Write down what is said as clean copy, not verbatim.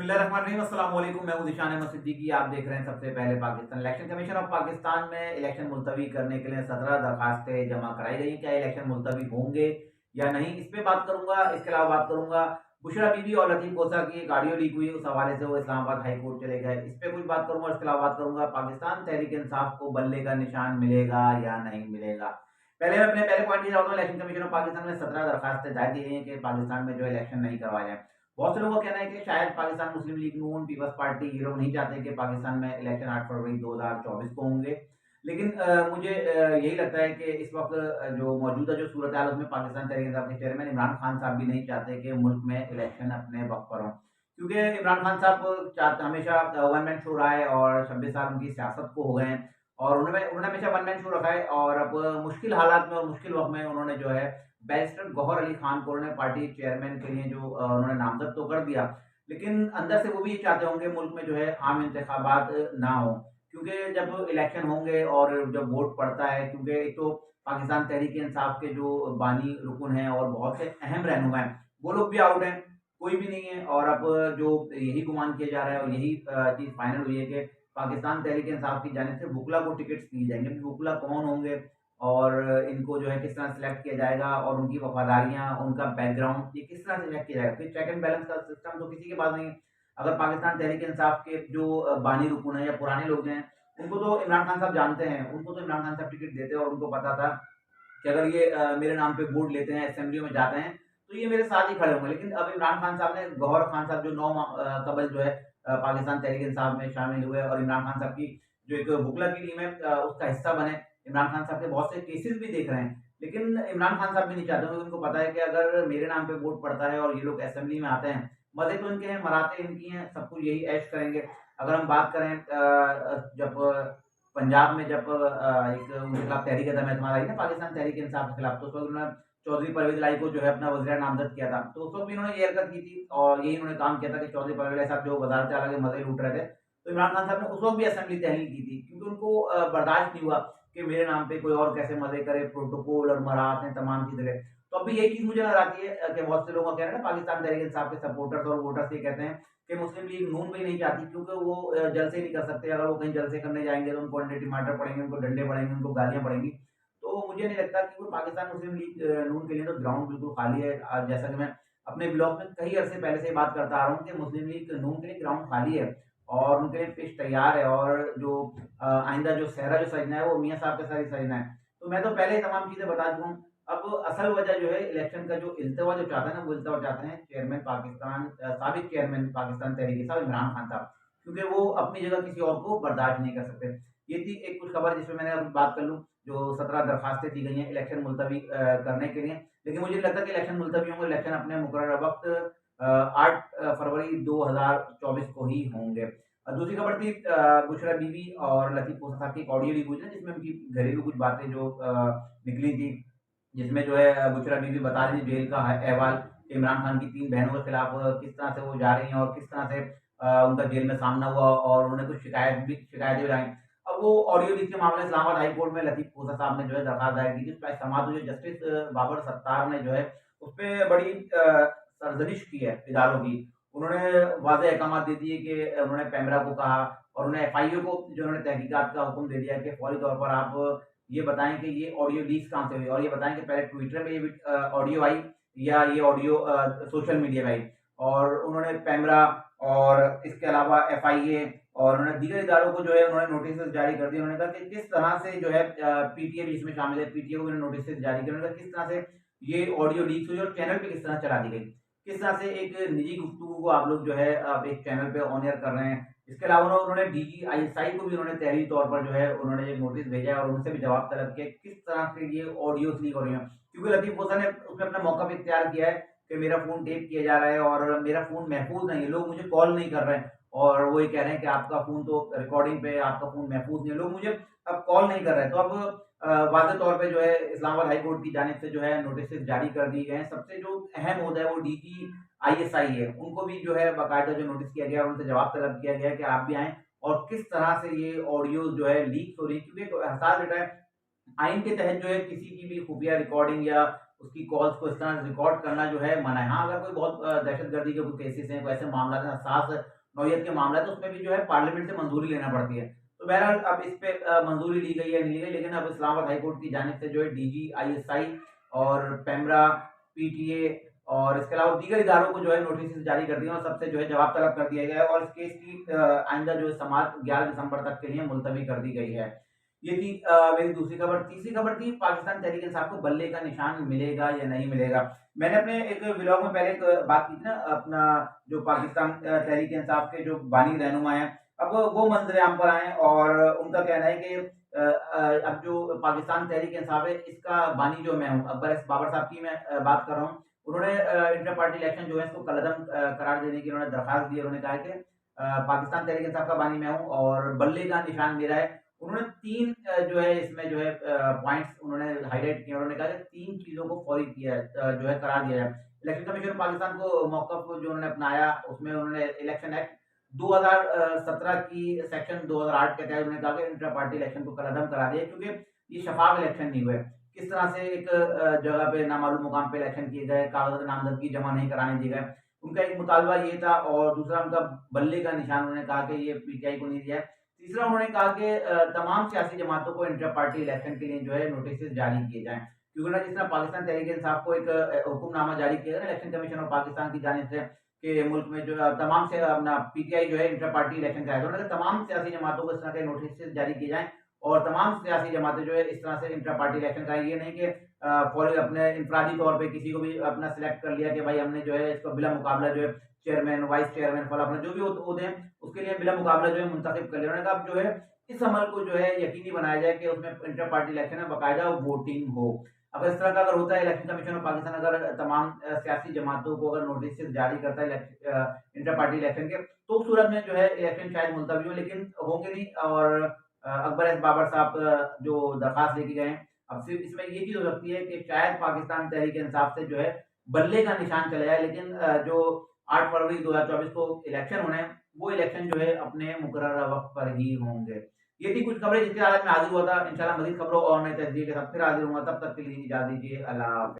बिस्मिल्लाहिर्रहमानिर्रहीम, अस्सलाम वालेकुम। मैं हूं दिशान अहमद सिद्दीकी। आप देख रहे हैं सबसे पहले Pakistan. Election commission of Pakistan में इलेक्शन मुलतवी करने के लिए 17 दरखास्तें जमा कराई गई हैं। क्या इलेक्शन मुलतवी होंगे या नहीं, इस पे बात करूंगा। इसके अलावा बात करूंगा बुशरा बीबी और लतीफ कोसा की एक ऑडियो लीक हुई, उस हवाले से वो इस्लामाबाद हाई कोर्ट चले गए, इस पे कुछ बात करूंगा। इसके अलावा बात करूंगा पाकिस्तान तहरीक इंसाफ को बल्ले का निशान मिलेगा या नहीं मिलेगा। पहले मैं अपने पहले पॉइंट की जाऊँ तो इलेक्शन कमीशन ऑफ पाकिस्तान में 17 दरखास्तें दायर की गई हैं कि पाकिस्तान में जो इलेक्शन नहीं करवाया जाए। बहुत से लोगों का कहना है कि शायद पाकिस्तान मुस्लिम लीग नून, पीपल्स पार्टी, ये लोग नहीं चाहते कि पाकिस्तान में इलेक्शन 8 फरवरी 2024 को होंगे। लेकिन मुझे यही लगता है कि इस वक्त जो मौजूदा जो सूरत हाल उसमें पाकिस्तान तहरीक इंसाफ के चेयरमैन इमरान खान साहब भी नहीं चाहते कि मुल्क में इलेक्शन अपने वक्त पर हों, क्योंकि इमरान खान साहब चाहते हमेशा वन मैन शो रहा है और 26 साल उनकी सियासत को हो गए हैं और उन्होंने उन्होंने हमेशा वन मैन शो रखा है। और अब मुश्किल हालात में और मुश्किल वक्त में उन्होंने जो है बैरिस्टर गौहर अली खान को उन्होंने पार्टी चेयरमैन के लिए जो उन्होंने नामजद तो कर दिया, लेकिन अंदर से वो भी ये चाहते होंगे मुल्क में जो है आम इंतखाबात ना हो, क्योंकि जब इलेक्शन होंगे और जब वोट पड़ता है, क्योंकि एक तो पाकिस्तान तहरीक इंसाफ के जो बानी रुकन हैं और बहुत से अहम रहनुमा हैं, वो लोग भी आउट हैं, कोई भी नहीं है। और अब जो यही गुमान किया जा रहा है और यही चीज़ फाइनल हुई है कि पाकिस्तान तहरीक इंसाफ की जानिब से वुकला को टिकट्स दिए जाएंगे। वुकला कौन होंगे और इनको जो है किस तरह सेलेक्ट किया जाएगा और उनकी वफादारियाँ, उनका बैकग्राउंड ये किस तरह से चेक किया जाएगा। फिर चेक एंड बैलेंस का सिस्टम तो किसी के पास नहीं है। अगर पाकिस्तान तहरीक इंसाफ के जो बानी रुकन हैं या पुराने लोग हैं, उनको तो इमरान खान साहब जानते हैं, उनको तो इमरान खान साहब टिकट देते हैं और उनको पता था कि अगर ये मेरे नाम पे वोट लेते हैं, असेंबली में जाते हैं, तो ये मेरे साथ ही खड़े होंगे। लेकिन अब इमरान खान साहब ने गौहर खान साहब जो 9 कबल जो है पाकिस्तान तहरीक इंसाफ में शामिल हुए और इमरान खान साहब की जो एक वुकला की टीम है उसका हिस्सा बने। इमरान खान साहब के बहुत से केसेस भी देख रहे हैं, लेकिन इमरान खान साहब भी नहीं चाहते, क्योंकि उनको पता है कि अगर मेरे नाम पे वोट पड़ता है और ये लोग असेंबली में आते हैं, मज़े तो इनके हैं, मराते इनकी हैं, सब कुछ यही ऐश करेंगे। अगर हम बात करें जब पंजाब में जब एक उनके खिलाफ तहरीक अदम एतमाद आई ना पाकिस्तान तहरीक इंसाफ के खिलाफ, तो उस वक्त उन्होंने चौधरी परवेज लाई को जो है अपना वज़ीर नामज़द किया था। तो उस वक्त भी इन्होंने ये हरकत की थी और यही उन्होंने काम किया था कि चौधरी परवेज लाई साहब जो वज़ारत आला के मज़े लूट रहे थे, तो इमरान खान साहब ने उस वक्त भी असेंबली तहलील की थी, क्योंकि उनको बर्दाश्त नहीं हुआ कि मेरे नाम पे कोई और कैसे मज़े करे, प्रोटोकॉल और मराहत हैं, तमाम चीज़ें ले। तो अभी यही चीज़ मुझे नज़र आती है कि बहुत से लोगों का कहना है ना, पाकिस्तान तहरीक इंसाफ के सपोर्टर्स और वोटर्स ये कहते हैं कि मुस्लिम लीग नून भी नहीं चाहती, क्योंकि वो जलसे नहीं कर सकते। अगर वो कहीं जलसे करने जाएँगे तो उनको अंडे टमाटर पड़ेंगे, उनको डंडे पड़ेंगे, उनको गालियाँ पड़ेंगी। तो मुझे नहीं लगता कि वो पाकिस्तान मुस्लिम लीग नून के लिए तो ग्राउंड बिल्कुल खाली है। जैसा कि मैं अपने ब्लॉग में कई अरसे पहले से बात करता आ रहा हूँ कि मुस्लिम लीग नून के लिए ग्राउंड खाली है और उनके लिए पिच तैयार है और जो आइंदा जो सेहरा जो सजना है वो मियाँ साहब के साथ ही सजना है। तो मैं तो पहले ही तमाम चीज़ें बता चुका हूँ। अब असल वजह जो है इलेक्शन का जो इल्तवा जो चाहता है ना, वो इल्तवा चाहते हैं चेयरमैन पाकिस्तान साबिक चेयरमैन पाकिस्तान तहरीक साहब इमरान खान साहब, क्योंकि वो अपनी जगह किसी और को बर्दाश्त नहीं कर सकते। ये थी एक कुछ खबर जिसमें मैंने अभी बात कर लूँ, जो 17 दरखास्तें दी गई हैं इलेक्शन मुलतवी करने के लिए। लेकिन मुझे नहीं लगता कि इलेक्शन मुलतवी होंगे, इलेक्शन अपने मुकर्रर वक़्त 8 फरवरी 2024 को ही होंगे। दूसरी खबर थी बुशरा बीबी और लतीफ़ कोसा साहब की एक ऑडियो लीक हुई थी ना, जिसमें उनकी घरेलू कुछ बातें जो निकली थी, जिसमें जो है बुशरा बीबी बता रही थी जेल का अहवाल, इमरान खान की 3 बहनों के खिलाफ किस तरह से वो जा रही हैं और किस तरह से उनका जेल में सामना हुआ और उन्होंने कुछ शिकायतें भी लगाई। अब वो ऑडियो लीक के मामले में इस्लामाबाद हाई कोर्ट में लतीफ़ कोसा साहब ने जो है दरखास्त दायर की थी। उसका समाअत हुई, जस्टिस बाबर सत्तार ने जो है उसपे बड़ी सरज़निश की है इदारों की। उन्होंने वाज़ेह अहकामात दे दिए कि उन्होंने पैमरा को कहा और उन्होंने एफआईओ को जो उन्होंने तहकीकात का हुक्म दे दिया कि फौरी तौर पर आप ये बताएँ कि ये ऑडियो लीक्स कहाँ से हुई और ये बताएँ कि पहले ट्विटर में ये ऑडियो आई या ये ऑडियो सोशल मीडिया में आई। और उन्होंने पैमरा और इसके अलावा एफआईए और उन्होंने दीगर इदारों को जो है उन्होंने नोटिस जारी कर दिए। उन्होंने कहा कि किस तरह से जो है पीटीए भी इसमें शामिल है, पीटीए को भी उन्होंने नोटिस जारी किए। उन्होंने कहा किस तरह से ये ऑडियो लीक्स हुई और चैनल पे किस तरह चला दी गई। किस तरह से एक निजी गुफ्तगू को आप लोग जो है आप एक चैनल पे ऑन एयर कर रहे हैं। इसके अलावा उन्होंने डीजीआईएसआई को भी उन्होंने तहरीरी तौर पर जो है उन्होंने एक नोटिस भेजा है और उनसे भी जवाब तलब किया किस तरह से ये ऑडियोज़ लीक हो रही हैं। क्योंकि लतीफ़ कोसा ने उसमें अपना मौका भी इख्तियार किया है कि मेरा फ़ोन टेप किया जा रहा है और मेरा फ़ोन महफूज़ नहीं है, लोग मुझे कॉल नहीं कर रहे हैं और वो ये कह रहे हैं कि आपका फ़ोन तो रिकॉर्डिंग पे आपका फ़ोन महफूज़ नहीं है, लोग मुझे अब कॉल नहीं कर रहे हैं। तो अब वाज़ेह तौर पे जो है इस्लामाबाद हाई कोर्ट की जानिब से जो है नोटिसेज़ जारी कर दिए गए हैं। सबसे जो अहम ओहदा है वो डीजीआईएसआई है, उनको भी जो है बाकायदा जो नोटिस किया गया है और उनसे जवाब तलब किया गया है कि आप भी आएँ और किस तरह से ये ऑडियोज़ जो है लीक हो रही है, क्योंकि एक हसास डेटा है। आइन के तहत जो है किसी की भी खुफिया रिकॉर्डिंग या उसकी कॉल्स को इस तरह रिकॉर्ड करना जो है मना है। हाँ, अगर कोई बहुत दहशतगर्दी के कोई केसेस हैं, कोई ऐसे मामला हैं हसास नौयत के मामला है, तो उसमें भी जो है पार्लियामेंट से मंजूरी लेना पड़ती है। तो बहरहाल अब इस पे मंजूरी ली गई है, नहीं ली गई, लेकिन अब इस्लामाबाद हाई कोर्ट की जानिब से जो है डीजी, आईएसआई और पेमरा, पीटीए और इसके अलावा दीगर इदारों को जो है नोटिस जारी कर दिए और सबसे जो है जवाब तलब कर दिया गया है और इस केस की आइंदा जो है समाअत 11 दिसंबर तक के लिए मुलतवी कर दी गई है। ये थी मेरी दूसरी खबर। तीसरी खबर थी पाकिस्तान तहरीक-ए-इंसाफ को बल्ले का निशान मिलेगा या नहीं मिलेगा। मैंने अपने एक व्लॉग में पहले एक बात की थी ना, अपना जो पाकिस्तान तहरीक-ए-इंसाफ के जो बानी रहनुमा हैं, अब वो मंज़र-ए-आम पर आए हैं और उनका कहना है कि अब जो पाकिस्तान तहरीक-ए-इंसाफ है, इसका बानी जो मैं हूँ, अकबर एस बाबर साहब की मैं बात कर रहा हूँ। उन्होंने इंटर पार्टी इलेक्शन जो है इसको कलअदम करार देने की उन्होंने दरख्वास्त दी है। उन्होंने कहा है कि पाकिस्तान तहरीक-ए-इंसाफ का बानी मैं हूँ और बल्ले का निशान मेरा है। उन्होंने 3 जो है इसमें जो है पॉइंट्स उन्होंने हाइलाइट किए। उन्होंने कहा कि 3 चीज़ों को फौरी किया जो है करार दिया जाए। इलेक्शन कमीशन ऑफ पाकिस्तान को मौक़िफ़ जो उन्होंने अपनाया, उसमें उन्होंने इलेक्शन एक्ट 2017 की सेक्शन 2008 के तहत उन्होंने कहा कि इंटर पार्टी इलेक्शन को कलअदम करा दिया क्योंकि ये शफ़ाफ़ इलेक्शन नहीं हुए। किस तरह से एक जगह पे नामालूम मुकाम पे इलेक्शन किए गए, कागज़ात नामज़दगी जमा नहीं कराने दिए गए। उनका एक मुतालबा ये था और दूसरा उनका बल्ले का निशान उन्होंने कहा कि ये पीटीआई को नहीं दिया है। तीसरा उन्होंने कहा कि तमाम सियासी जमातों को इंटर पार्टी इलेक्शन के लिए जो है नोटिस जारी किए जाएँ। क्योंकि ना जिस तरह पाकिस्तान तहरीक-ए-इंसाफ को एक हुक्मनामा जारी किया गया ना इलेक्शन कमीशन ऑफ पाकिस्तान की जानिब से कि मुल्क में जो तमाम से अपना पीटीआई जो है इंटर पार्टी इलेक्शन कराएगा। उन्होंने कहा तमाम सियासी जमातों को इस तरह के नोटिस जारी किए जाएँ और तमाम सियासी जमातें जो है इस तरह से इंटर पार्टी इलेक्शन कराएँ। ये नहीं कि फौरी अपने इनफरादी तौर पे किसी को भी अपना सिलेक्ट कर लिया कि भाई हमने जो है इसको बिला मुकाबला जो है चेयरमैन, वाइस चेयरमैन फलाना जो भी ओहदे हैं, उसके लिए बिला मुकाबला जो है मुंतखब कर लिया। उन्होंने कहा अब जो है इस अमल को जो है यकीनी बनाया जाए कि उसमें इंटर पार्टी इलेक्शन में बाकायदा वोटिंग हो। अब इस तरह का अगर होता है इलेक्शन कमीशन ऑफ पाकिस्तान अगर तमाम सियासी जमातों को अगर नोटिस जारी करता है इंटर पार्टी इलेक्शन के, तो उस सूरत में जो है इलेक्शन शायद मुलतवी हो, लेकिन होंगे नहीं और अकबर एस बाबर साहब जो दरख्वास्त लेके गए हैं, अब सिर्फ इसमें ये चीज़ हो सकती है कि शायद पाकिस्तान तहरीक-ए-इंसाफ से जो है बल्ले का निशान चला जाए, लेकिन जो 8 फरवरी 2024 को इलेक्शन होने हैं, वो इलेक्शन जो है अपने मुकर्ररा वक़्त पर ही होंगे। ये थी कुछ खबरें जिसके साथ मैं हाज़िर हुआ था। इंशाल्लाह मज़ीद खबरों और नए तजज़िये के साथ फिर हाज़िर होऊँगा। तब तक के लिए इजाज़त दीजिए। अल्लाह हाफ़िज़।